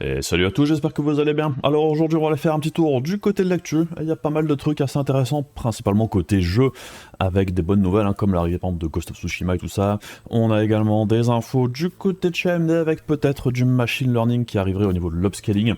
Et salut à tous, j'espère que vous allez bien. Alors aujourd'hui on va aller faire un petit tour du côté de l'actu. Il y a pas mal de trucs assez intéressants, principalement côté jeu, avec des bonnes nouvelles, comme l'arrivée par exemple, de Ghost of Tsushima et tout ça. On a également des infos du côté de chez AMD avec peut-être du machine learning qui arriverait au niveau de l'upscaling.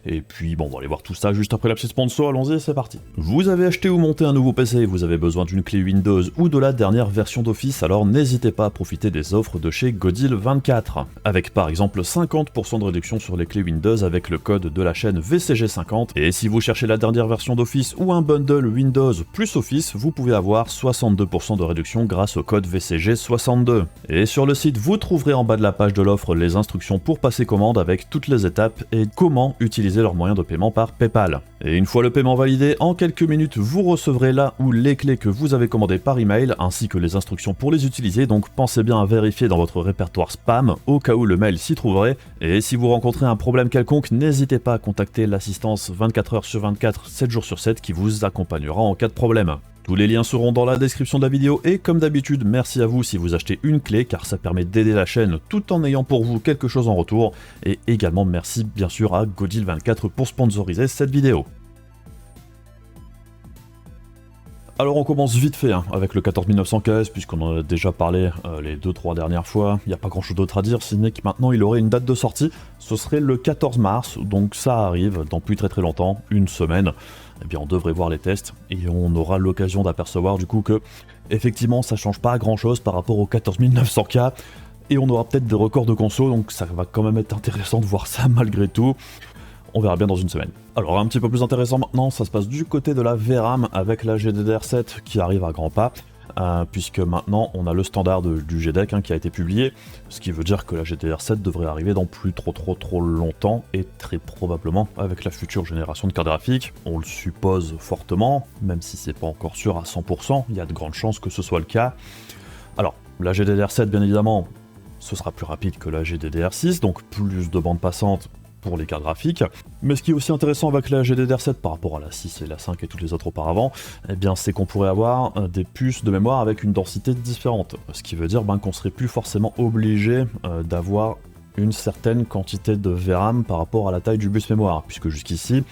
Et puis bon, on va aller voir tout ça juste après la petite sponsor, allons-y, c'est parti. Vous avez acheté ou monté un nouveau PC, vous avez besoin d'une clé Windows ou de la dernière version d'Office, alors n'hésitez pas à profiter des offres de chez Godil24. Avec par exemple 50% de réduction sur les clés Windows avec le code de la chaîne VCG50. Et si vous cherchez la dernière version d'Office ou un bundle Windows plus Office, vous pouvez avoir 62% de réduction grâce au code VCG62. Et sur le site, vous trouverez en bas de la page de l'offre les instructions pour passer commande avec toutes les étapes et comment utiliser leur moyen de paiement par PayPal. Et une fois le paiement validé, en quelques minutes, vous recevrez là où les clés que vous avez commandées par email ainsi que les instructions pour les utiliser, donc pensez bien à vérifier dans votre répertoire spam au cas où le mail s'y trouverait. Et si vous rencontrez un problème quelconque, n'hésitez pas à contacter l'assistance 24h sur 24, 7 jours sur 7 qui vous accompagnera en cas de problème. Tous les liens seront dans la description de la vidéo et comme d'habitude, merci à vous si vous achetez une clé car ça permet d'aider la chaîne tout en ayant pour vous quelque chose en retour. Et également merci bien sûr à Godil24 pour sponsoriser cette vidéo. Alors on commence vite fait avec le 14900 KS puisqu'on en a déjà parlé les 2-3 dernières fois, il n'y a pas grand chose d'autre à dire, si ce n'est que maintenant il aurait une date de sortie, ce serait le 14 mars, donc ça arrive dans plus très longtemps, une semaine, eh bien on devrait voir les tests et on aura l'occasion d'apercevoir du coup que effectivement ça change pas grand chose par rapport au 14900K et on aura peut-être des records de conso, donc ça va quand même être intéressant de voir ça malgré tout. On verra bien dans une semaine. Alors un petit peu plus intéressant maintenant, ça se passe du côté de la VRAM avec la GDDR7 qui arrive à grands pas, puisque maintenant on a le standard du GDEC qui a été publié, ce qui veut dire que la GDDR7 devrait arriver dans plus trop longtemps et très probablement avec la future génération de cartes graphiques. On le suppose fortement, même si c'est pas encore sûr à 100%, il y a de grandes chances que ce soit le cas. Alors la GDDR7 bien évidemment, ce sera plus rapide que la GDDR6, donc plus de bandes passantes pour les cartes graphiques, mais ce qui est aussi intéressant avec la GDDR7 par rapport à la 6 et la 5 et toutes les autres auparavant, eh bien c'est qu'on pourrait avoir des puces de mémoire avec une densité différente, ce qui veut dire qu'on serait plus forcément obligé d'avoir une certaine quantité de VRAM par rapport à la taille du bus mémoire, puisque jusqu'ici,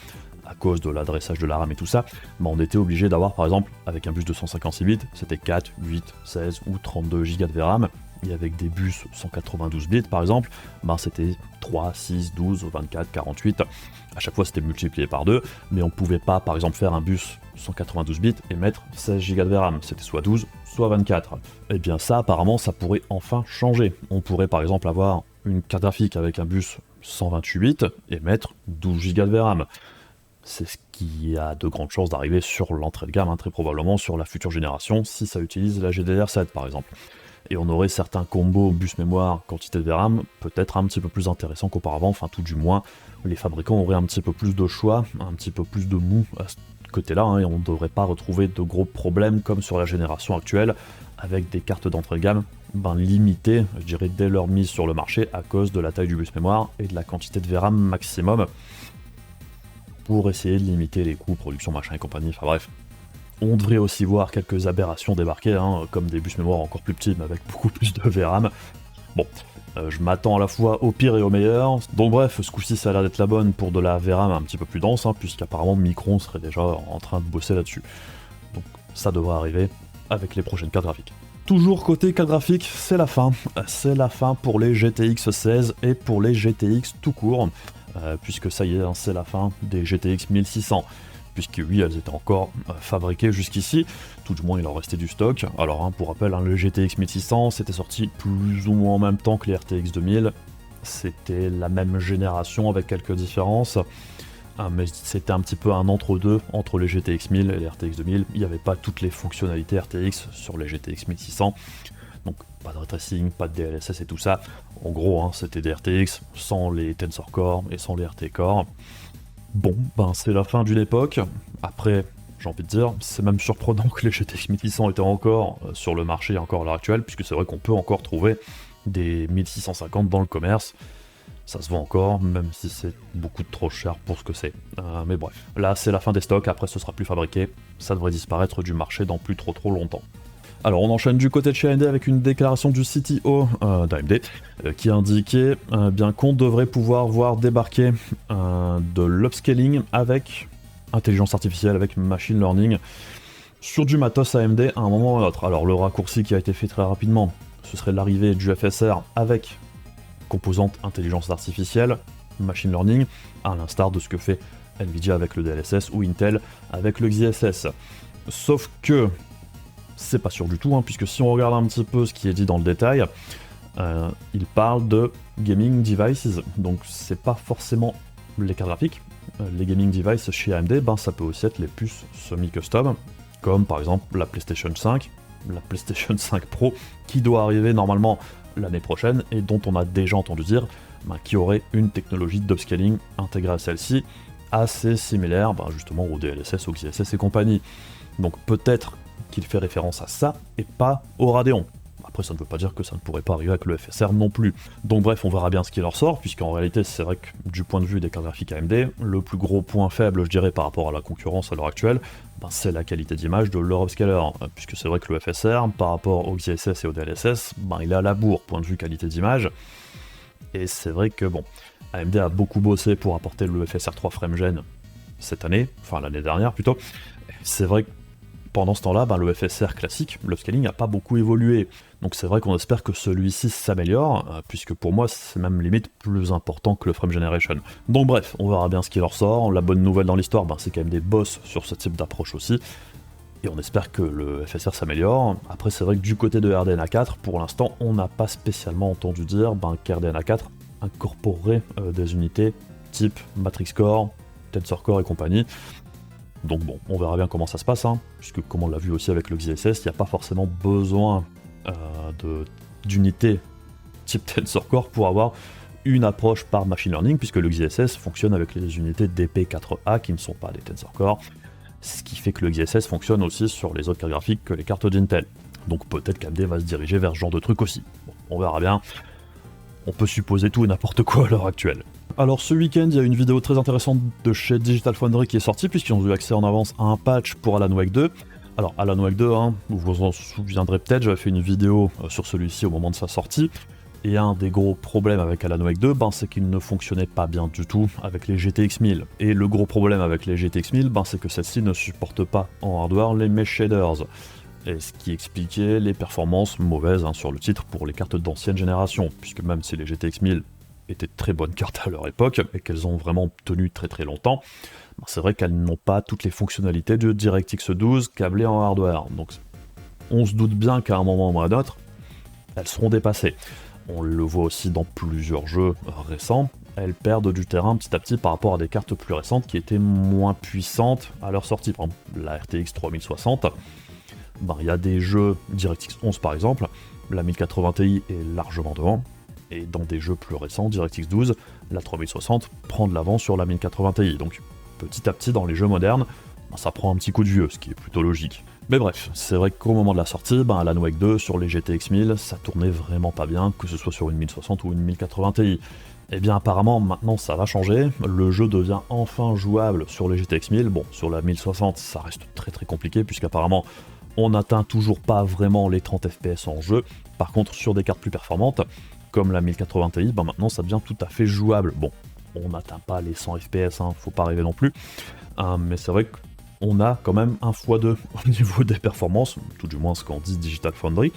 à cause de l'adressage de la RAM et tout ça, on était obligé d'avoir par exemple, avec un bus de 156 bits, c'était 4, 8, 16 ou 32 Go de VRAM, et avec des bus 192 bits par exemple, c'était 3, 6, 12, 24, 48, à chaque fois c'était multiplié par 2, mais on pouvait pas par exemple faire un bus 192 bits et mettre 16 Go de VRAM, c'était soit 12, soit 24. Et bien ça apparemment ça pourrait enfin changer, on pourrait par exemple avoir une carte graphique avec un bus 128 bits et mettre 12 Go de VRAM. C'est ce qui a de grandes chances d'arriver sur l'entrée de gamme, très probablement sur la future génération, si ça utilise la GDDR7 par exemple. Et on aurait certains combos bus mémoire, quantité de VRAM, peut-être un petit peu plus intéressants qu'auparavant, enfin tout du moins, les fabricants auraient un petit peu plus de choix, un petit peu plus de mou à ce côté-là, et on ne devrait pas retrouver de gros problèmes comme sur la génération actuelle, avec des cartes d'entrée de gamme limitées, je dirais, dès leur mise sur le marché, à cause de la taille du bus mémoire et de la quantité de VRAM maximum, pour essayer de limiter les coûts, production, machin et compagnie, enfin bref. On devrait aussi voir quelques aberrations débarquer, comme des bus mémoire encore plus petits, mais avec beaucoup plus de VRAM. Bon, je m'attends à la fois au pire et au meilleur. Donc bref, ce coup-ci ça a l'air d'être la bonne pour de la VRAM un petit peu plus dense, puisqu'apparemment Micron serait déjà en train de bosser là-dessus. Donc ça devrait arriver avec les prochaines cartes graphiques. Toujours côté carte graphique, c'est la fin. C'est la fin pour les GTX 16 et pour les GTX tout court, puisque ça y est, c'est la fin des GTX 1600. Puisque oui, elles étaient encore fabriquées jusqu'ici, tout du moins il en restait du stock. Alors pour rappel, le GTX 1600 c'était sorti plus ou moins en même temps que les RTX 2000, c'était la même génération avec quelques différences, mais c'était un petit peu un entre-deux entre les GTX 1000 et les RTX 2000, il n'y avait pas toutes les fonctionnalités RTX sur les GTX 1600, donc pas de ray tracing, pas de DLSS et tout ça, en gros c'était des RTX sans les Tensor Core et sans les RT Core. Bon, c'est la fin d'une époque. Après, j'ai envie de dire, c'est même surprenant que les GTX 1600 étaient encore sur le marché encore à l'heure actuelle, puisque c'est vrai qu'on peut encore trouver des 1650 dans le commerce. Ça se vend encore, même si c'est beaucoup trop cher pour ce que c'est. Mais bref, là c'est la fin des stocks, après ce sera plus fabriqué, ça devrait disparaître du marché dans plus trop longtemps. Alors on enchaîne du côté de chez AMD avec une déclaration du CTO d'AMD qui indiquait bien qu'on devrait pouvoir voir débarquer de l'upscaling avec intelligence artificielle, avec machine learning sur du matos AMD à un moment ou à un autre. Alors le raccourci qui a été fait très rapidement, ce serait l'arrivée du FSR avec composante intelligence artificielle, machine learning, à l'instar de ce que fait Nvidia avec le DLSS ou Intel avec le XeSS. Sauf que c'est pas sûr du tout, puisque si on regarde un petit peu ce qui est dit dans le détail, il parle de gaming devices, donc c'est pas forcément les cartes graphiques. Les gaming devices chez AMD, ça peut aussi être les puces semi-custom, comme par exemple la PlayStation 5, la PlayStation 5 Pro, qui doit arriver normalement l'année prochaine, et dont on a déjà entendu dire qu'il y aurait une technologie d'upscaling intégrée à celle-ci, assez similaire justement au DLSS, au XeSS et compagnie. Donc peut-être qu'il fait référence à ça et pas au Radeon. Après ça ne veut pas dire que ça ne pourrait pas arriver avec le FSR non plus. Donc bref, on verra bien ce qui leur sort, puisqu'en réalité c'est vrai que du point de vue des cartes graphiques AMD, le plus gros point faible je dirais par rapport à la concurrence à l'heure actuelle, c'est la qualité d'image de leur upscaler, puisque c'est vrai que le FSR par rapport au XeSS et au DLSS, il est à la bourre point de vue qualité d'image, et c'est vrai que AMD a beaucoup bossé pour apporter le FSR 3 FrameGen cette année, enfin l'année dernière plutôt. C'est vrai que pendant ce temps-là, le FSR classique, l'upscaling n'a pas beaucoup évolué. Donc c'est vrai qu'on espère que celui-ci s'améliore, puisque pour moi c'est même limite plus important que le Frame Generation. Donc bref, on verra bien ce qui leur sort. La bonne nouvelle dans l'histoire, c'est quand même des boss sur ce type d'approche aussi. Et on espère que le FSR s'améliore. Après c'est vrai que du côté de RDNA 4, pour l'instant on n'a pas spécialement entendu dire qu'RDNA 4 incorporerait des unités type Matrix Core, Tensor Core et compagnie. Donc bon, on verra bien comment ça se passe, puisque comme on l'a vu aussi avec le XeSS, il n'y a pas forcément besoin d'unités type Tensor Core pour avoir une approche par machine learning, puisque le XeSS fonctionne avec les unités DP4A qui ne sont pas des Tensor Core, ce qui fait que le XeSS fonctionne aussi sur les autres cartes graphiques que les cartes d'Intel. Donc peut-être qu'AMD va se diriger vers ce genre de truc aussi. Bon, on verra bien. On peut supposer tout et n'importe quoi à l'heure actuelle. Alors ce week-end, il y a une vidéo très intéressante de chez Digital Foundry qui est sortie, puisqu'ils ont eu accès en avance à un patch pour Alan Wake 2. Alors Alan Wake 2, vous vous en souviendrez peut-être, j'avais fait une vidéo sur celui-ci au moment de sa sortie, et un des gros problèmes avec Alan Wake 2, c'est qu'il ne fonctionnait pas bien du tout avec les GTX 1000. Et le gros problème avec les GTX 1000, c'est que celle-ci ne supporte pas en hardware les mesh shaders. Et ce qui expliquait les performances mauvaises sur le titre pour les cartes d'ancienne génération, puisque même si les GTX 1000 étaient très bonnes cartes à leur époque, et qu'elles ont vraiment tenu très très longtemps, c'est vrai qu'elles n'ont pas toutes les fonctionnalités de DirectX 12 câblées en hardware. Donc on se doute bien qu'à un moment ou à un autre, elles seront dépassées. On le voit aussi dans plusieurs jeux récents, elles perdent du terrain petit à petit par rapport à des cartes plus récentes qui étaient moins puissantes à leur sortie. Par exemple, la RTX 3060, il y a des jeux DirectX 11 par exemple, la 1080 Ti est largement devant, et dans des jeux plus récents, DirectX 12, la 3060 prend de l'avance sur la 1080 Ti. Donc petit à petit dans les jeux modernes, ça prend un petit coup de vieux, ce qui est plutôt logique. Mais bref, c'est vrai qu'au moment de la sortie, Alan Wake 2 sur les GTX 1000, ça tournait vraiment pas bien, que ce soit sur une 1060 ou une 1080 Ti. Et bien apparemment maintenant ça va changer, le jeu devient enfin jouable sur les GTX 1000, bon sur la 1060 ça reste très très compliqué puisqu'apparemment on n'atteint toujours pas vraiment les 30 FPS en jeu, par contre sur des cartes plus performantes, comme la 1080 Ti, maintenant ça devient tout à fait jouable. Bon, on n'atteint pas les 100 FPS, faut pas rêver non plus, mais c'est vrai qu'on a quand même un x2 au niveau des performances, tout du moins ce qu'en dit Digital Foundry.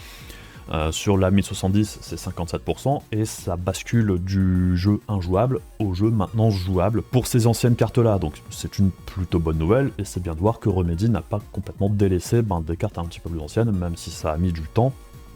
Sur la 1070 c'est 57% et ça bascule du jeu injouable au jeu maintenant jouable pour ces anciennes cartes là, donc c'est une plutôt bonne nouvelle et c'est bien de voir que Remedy n'a pas complètement délaissé des cartes un petit peu plus anciennes, même si ça a mis du temps,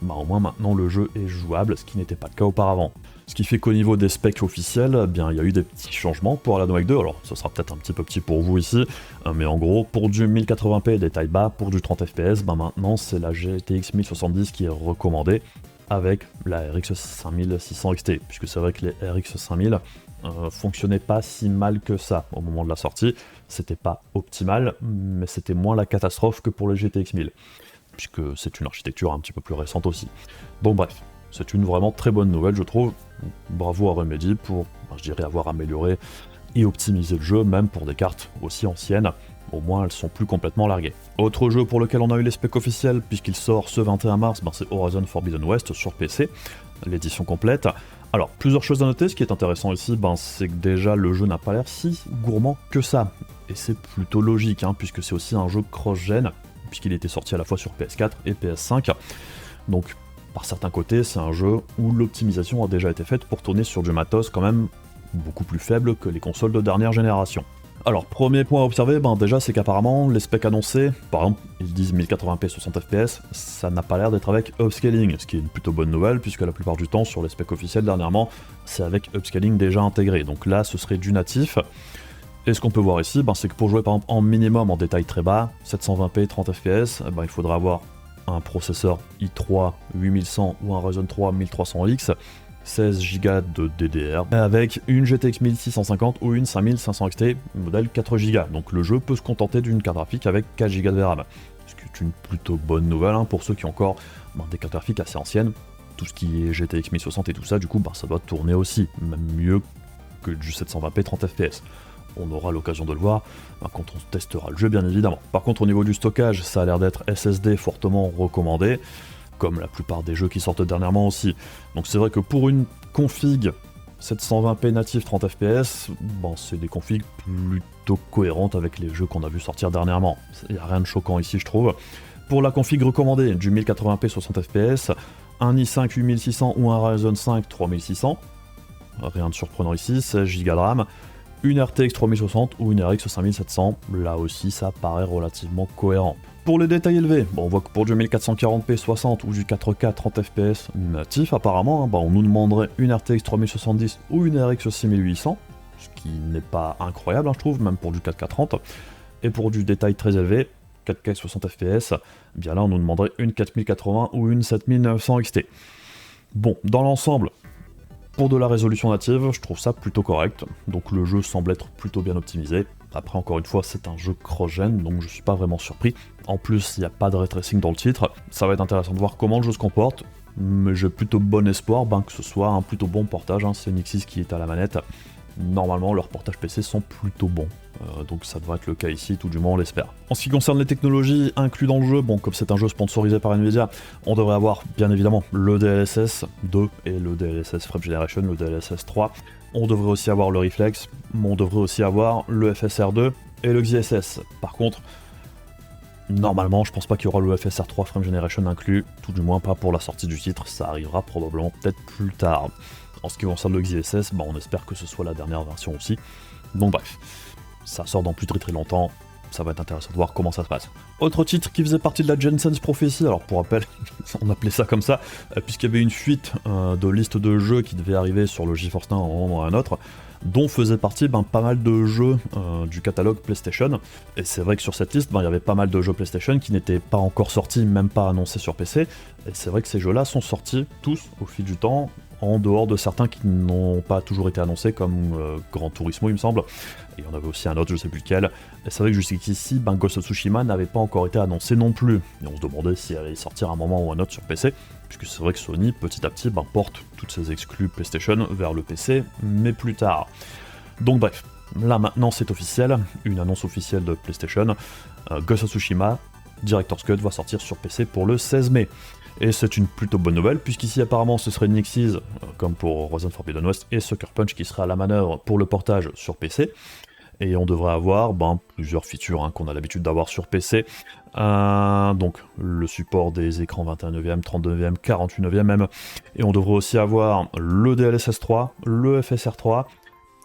au moins maintenant le jeu est jouable, ce qui n'était pas le cas auparavant. Ce qui fait qu'au niveau des specs officiels, il y a eu des petits changements pour Alan Wake 2, alors ce sera peut-être un petit peu petit pour vous ici, mais en gros, pour du 1080p des tailles bas, pour du 30 fps, maintenant c'est la GTX 1070 qui est recommandée, avec la RX 5600 XT, puisque c'est vrai que les RX 5000 fonctionnaient pas si mal que ça au moment de la sortie, c'était pas optimal, mais c'était moins la catastrophe que pour les GTX 1000, puisque c'est une architecture un petit peu plus récente aussi. Donc bref. C'est une vraiment très bonne nouvelle, je trouve. Bravo à Remedy pour, je dirais, avoir amélioré et optimisé le jeu, même pour des cartes aussi anciennes Au moins elles sont plus complètement larguées. Autre jeu pour lequel on a eu les specs officiels, puisqu'il sort ce 21 mars, c'est Horizon Forbidden West sur PC, l'édition complète. Alors, plusieurs choses à noter, ce qui est intéressant ici, c'est que déjà le jeu n'a pas l'air si gourmand que ça. Et c'est plutôt logique, puisque c'est aussi un jeu cross-gen, puisqu'il était sorti à la fois sur PS4 et PS5. Donc, par certains côtés, c'est un jeu où l'optimisation a déjà été faite pour tourner sur du matos quand même beaucoup plus faible que les consoles de dernière génération. Alors, premier point à observer, déjà c'est qu'apparemment, les specs annoncés, par exemple, ils disent 1080p 60 fps, ça n'a pas l'air d'être avec upscaling, ce qui est une plutôt bonne nouvelle, puisque la plupart du temps, sur les specs officiels dernièrement, c'est avec upscaling déjà intégré, donc là, ce serait du natif. Et ce qu'on peut voir ici, c'est que pour jouer par exemple en minimum, en détail très bas, 720p 30 fps, il faudra avoir un processeur i3 8100 ou un Ryzen 3 1300X, 16 Go de DDR, avec une GTX 1650 ou une 5500 XT, modèle 4 Go. Donc le jeu peut se contenter d'une carte graphique avec 4 Go de RAM, ce qui est une plutôt bonne nouvelle pour ceux qui ont encore des cartes graphiques assez anciennes. Tout ce qui est GTX 1060 et tout ça, du coup, ça doit tourner aussi, même mieux que du 720p 30 fps. On aura l'occasion de le voir quand on testera le jeu, bien évidemment. Par contre, au niveau du stockage, ça a l'air d'être SSD fortement recommandé, comme la plupart des jeux qui sortent dernièrement aussi. Donc c'est vrai que pour une config 720p native 30 fps, c'est des configs plutôt cohérentes avec les jeux qu'on a vu sortir dernièrement. Il n'y a rien de choquant ici, je trouve. Pour la config recommandée, du 1080p 60 fps, un i5 8600 ou un Ryzen 5 3600, rien de surprenant ici, 16 Go de RAM, une RTX 3060 ou une RX 5700, là aussi ça paraît relativement cohérent. Pour les détails élevés, on voit que pour du 1440p 60 ou du 4K 30 fps natif, apparemment, on nous demanderait une RTX 3070 ou une RX 6800, ce qui n'est pas incroyable, je trouve, même pour du 4K 30. Et pour du détail très élevé, 4K 60 fps, bien là on nous demanderait une 4080 ou une 7900 XT. Bon, dans l'ensemble, pour de la résolution native, je trouve ça plutôt correct, donc le jeu semble être plutôt bien optimisé. Après, encore une fois, c'est un jeu cross-gen, donc je suis pas vraiment surpris. En plus, il n'y a pas de ray tracing dans le titre, ça va être intéressant de voir comment le jeu se comporte, mais j'ai plutôt bon espoir que ce soit un plutôt bon portage, c'est Nixxis qui est à la manette. Normalement, leurs portages PC sont plutôt bons, donc ça devrait être le cas ici, tout du moins on l'espère. En ce qui concerne les technologies incluses dans le jeu, comme c'est un jeu sponsorisé par Nvidia, on devrait avoir bien évidemment le DLSS 2 et le DLSS Frame Generation, le DLSS 3. On devrait aussi avoir le Reflex, on devrait aussi avoir le FSR2 et le XeSS. Par contre, normalement, je pense pas qu'il y aura le FSR3 Frame Generation inclus, tout du moins pas pour la sortie du titre, ça arrivera probablement peut-être plus tard. En ce qui concerne le XeSS, on espère que ce soit la dernière version aussi. Donc bref, ça sort dans plus très très longtemps, ça va être intéressant de voir comment ça se passe. Autre titre qui faisait partie de la Jensen's Prophecy, alors pour rappel, on appelait ça comme ça, puisqu'il y avait une fuite de liste de jeux qui devait arriver sur le GeForce Now à un moment ou à un autre, dont faisait partie pas mal de jeux du catalogue PlayStation. Et c'est vrai que sur cette liste, il y avait pas mal de jeux PlayStation qui n'étaient pas encore sortis, même pas annoncés sur PC. Et c'est vrai que ces jeux-là sont sortis tous au fil du temps, en dehors de certains qui n'ont pas toujours été annoncés, comme Gran Turismo il me semble, et il y en avait aussi un autre, je sais plus lequel, et c'est vrai que jusqu'ici, Ghost of Tsushima n'avait pas encore été annoncé non plus, et on se demandait s'il allait sortir à un moment ou un autre sur PC, puisque c'est vrai que Sony, petit à petit, porte toutes ses exclus PlayStation vers le PC, mais plus tard. Donc bref, là maintenant c'est officiel, une annonce officielle de PlayStation, Ghost of Tsushima, Director's Cut va sortir sur PC pour le 16 mai. Et c'est une plutôt bonne nouvelle, puisqu'ici apparemment ce serait Nixxis, comme pour Horizon Forbidden West, et Sucker Punch qui sera à la manœuvre pour le portage sur PC. Et on devrait avoir plusieurs features qu'on a l'habitude d'avoir sur PC. Donc le support des écrans 21/9, 32/9, 48/9 même. Et on devrait aussi avoir le DLSS 3, le FSR3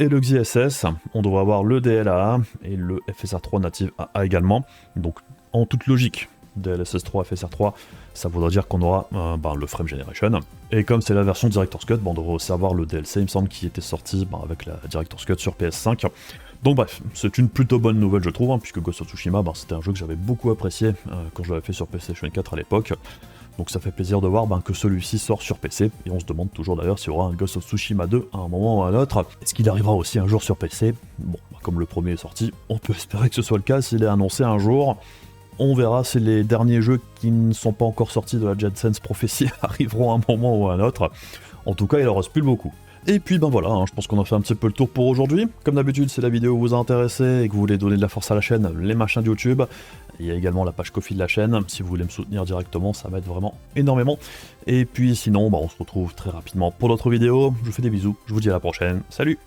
et le XeSS. On devrait avoir le DLAA et le FSR3 native AA également. Donc en toute logique, DLSS 3, FSR 3, ça voudra dire qu'on aura le Frame Generation. Et comme c'est la version Director's Cut, on devrait aussi avoir le DLC, il me semble, qui était sorti avec la Director's Cut sur PS5. Donc bref, c'est une plutôt bonne nouvelle je trouve, puisque Ghost of Tsushima, c'était un jeu que j'avais beaucoup apprécié quand je l'avais fait sur PlayStation 4 à l'époque. Donc ça fait plaisir de voir que celui-ci sort sur PC, et on se demande toujours d'ailleurs s'il y aura un Ghost of Tsushima 2 à un moment ou à un autre. Est-ce qu'il arrivera aussi un jour sur PC? Bon, comme le premier est sorti, on peut espérer que ce soit le cas s'il est annoncé un jour. On verra si les derniers jeux qui ne sont pas encore sortis de la Jensen's Prophecy arriveront à un moment ou à un autre. En tout cas, il en reste plus beaucoup. Et puis ben voilà, je pense qu'on a fait un petit peu le tour pour aujourd'hui. Comme d'habitude, si la vidéo vous a intéressé et que vous voulez donner de la force à la chaîne, les machins de YouTube, il y a également la page Ko-fi de la chaîne. Si vous voulez me soutenir directement, ça m'aide vraiment énormément. Et puis sinon, on se retrouve très rapidement pour d'autres vidéos. Je vous fais des bisous, je vous dis à la prochaine. Salut!